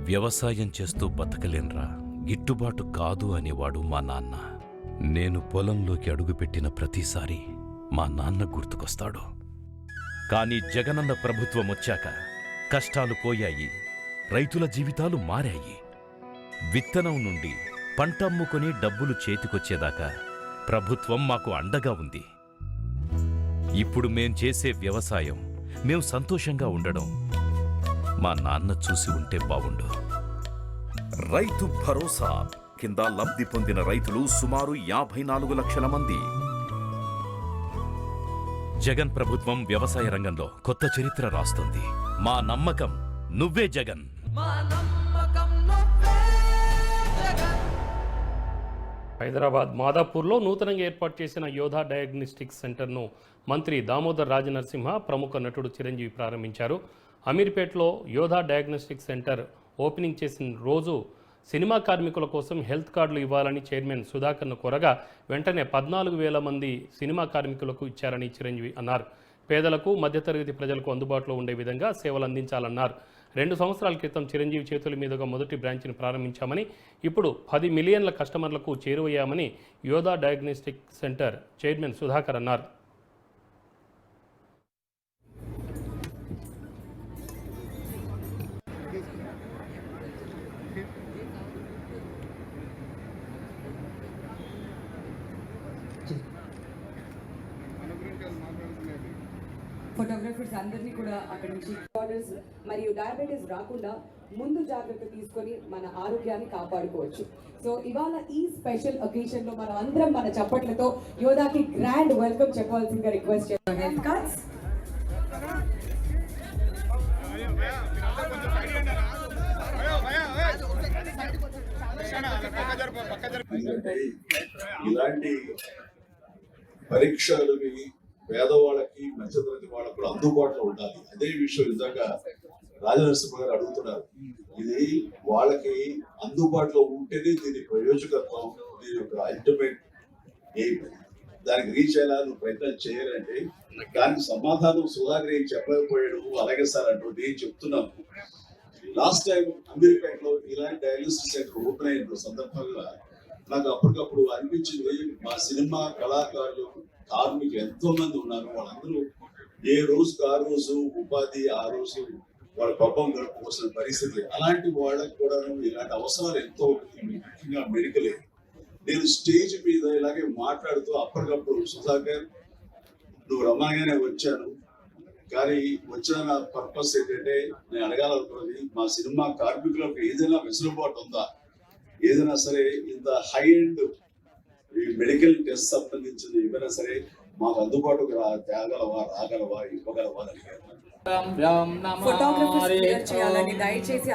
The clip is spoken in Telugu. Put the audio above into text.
వ్యవసాయం చేస్తూ బతకలేన్రా, గిట్టుబాటు కాదు అనేవాడు మా నాన్న. నేను పొలంలోకి అడుగుపెట్టిన ప్రతిసారి మా నాన్న గుర్తుకొస్తాడు. కాని జగనన్న ప్రభుత్వం వచ్చాక కష్టాలు పోయాయి, రైతుల జీవితాలు మారాయి. విత్తనం నుండి పంట అమ్ముకొని డబ్బులు చేతికొచ్చేదాకా ప్రభుత్వం మాకు అండగా ఉంది. ఇప్పుడు మేం చేసే వ్యవసాయం మేం సంతోషంగా ఉండడం మా నాన్న చూసి ఉంటే బావుండు. రైతు భరోసా కింద లబ్ధి పొందిన రైతులు సుమారు 54 లక్షల మంది. జగన్ ప్రభుత్వం వ్యవసాయ రంగంలో కొత్త చరిత్ర రాస్తుంది. మా నమ్మకం నువ్వే జగన్. హైదరాబాద్ మాదాపూర్లో నూతనంగా ఏర్పాటు చేసిన యోధా డయాగ్నోస్టిక్స్ సెంటర్ను మంత్రి దామోదర్ రాజనరసింహ, ప్రముఖ నటుడు చిరంజీవి ప్రారంభించారు. అమీర్పేటలో యోధా డయాగ్నోస్టిక్స్ సెంటర్ ఓపెనింగ్ చేసిన రోజు సినిమా కార్మికుల కోసం హెల్త్ కార్డులు ఇవ్వాలని చైర్మన్ సుధాకర్ను కోరగా వెంటనే 14,000 మంది సినిమా కార్మికులకు ఇచ్చారని చిరంజీవి అన్నారు. పేదలకు, మధ్యతరగతి ప్రజలకు అందుబాటులో ఉండే విధంగా సేవలు అందించాలన్నారు. 2 సంవత్సరాల క్రితం చిరంజీవి చేతుల మీదుగా మొదటి బ్రాంచ్ని ప్రారంభించామని, ఇప్పుడు 10 మిలియన్ల కస్టమర్లకు చేరువయ్యామని యోధా డయాగ్నోస్టిక్ సెంటర్ చైర్మన్ సుధాకర్ అన్నారు. ఫోటోగ్రఫర్స్ అందరినీ కూడా అక్కడి నుంచి ఆర్డర్స్ మరియు డయాబెటీస్ రాకుండా ముందు జాగ్రత్త తీసుకొని మన ఆరోగ్యాన్ని కాపాడుకోవచ్చు. సో ఇవాళ ఈ స్పెషల్ ఒకేషన్ లో మనం అందరం మన చప్పట్లతో యోధాకి గ్రాండ్ వెల్కమ్ చెప్పాల్సిందిగా రిక్వెస్ట్ చేస్తాం. హెల్త్ కార్డ్స్ ఇలాంటి పరీక్షలకి పేదవాళ్ళకి, మధ్యతరగతి వాళ్ళకు కూడా అందుబాటులో ఉండాలి. అదే విషయం ఇందాక రాజనరసింహ గారు అడుగుతున్నారు. ఇది వాళ్ళకి అందుబాటులో ఉంటేనే దీని ప్రయోజకత్వం, దీని యొక్క అల్టిమేట్ ఎయిమ్. దానికి రీచ్ అయ్యేలా నువ్వు ప్రయత్నం చేయాలంటే దానికి సమాధానం సుధాకర్ ఏం చెప్పలేకపోయాడు. అలాగే సార్ అంటూ నేను చెప్తున్నాను. లాస్ట్ టైం అమీర్పేటలో ఇలాంటి డయాలిసిస్ సెంటర్ ఓపెన్ అయిన సందర్భంగా నాకు అప్పటికప్పుడు అనిపించింది, మా సినిమా కళాకారులు, కార్మికులు ఎంతో మంది ఉన్నారు. వాళ్ళందరూ ఏ రోజుకు ఆ రోజు ఉపాధి, ఆ రోజు వాళ్ళ పబ్బం గడుపుకోవాల్సిన పరిస్థితి. అలాంటి వాళ్ళకి కూడా ఇలాంటి అవసరాలు ఎంతో ముఖ్యంగా మెడికల్. నేను స్టేజ్ మీద ఇలాగే మాట్లాడుతూ అప్పటికప్పుడు సుధాకర్ నువ్వు రమ్మగానే వచ్చాను, కానీ వచ్చిన నా పర్పస్ ఏంటంటే నేను అడగాలనుకున్నది, మా సినిమా కార్మికులకు ఏదైనా వెసులుబాటు ఉందా, ఏదైనా సరే ఇంత హై ఎండ్ మెడికల్ టెస్ట్ సంబంధించింది ఏమైనా సరే మాకు అందుబాటుకు తేగలవా, రాగలవా, ఇవ్వగలవా అని అడిగారు. ఫోటోగ్రఫర్స్ చేయాలని దయచేసి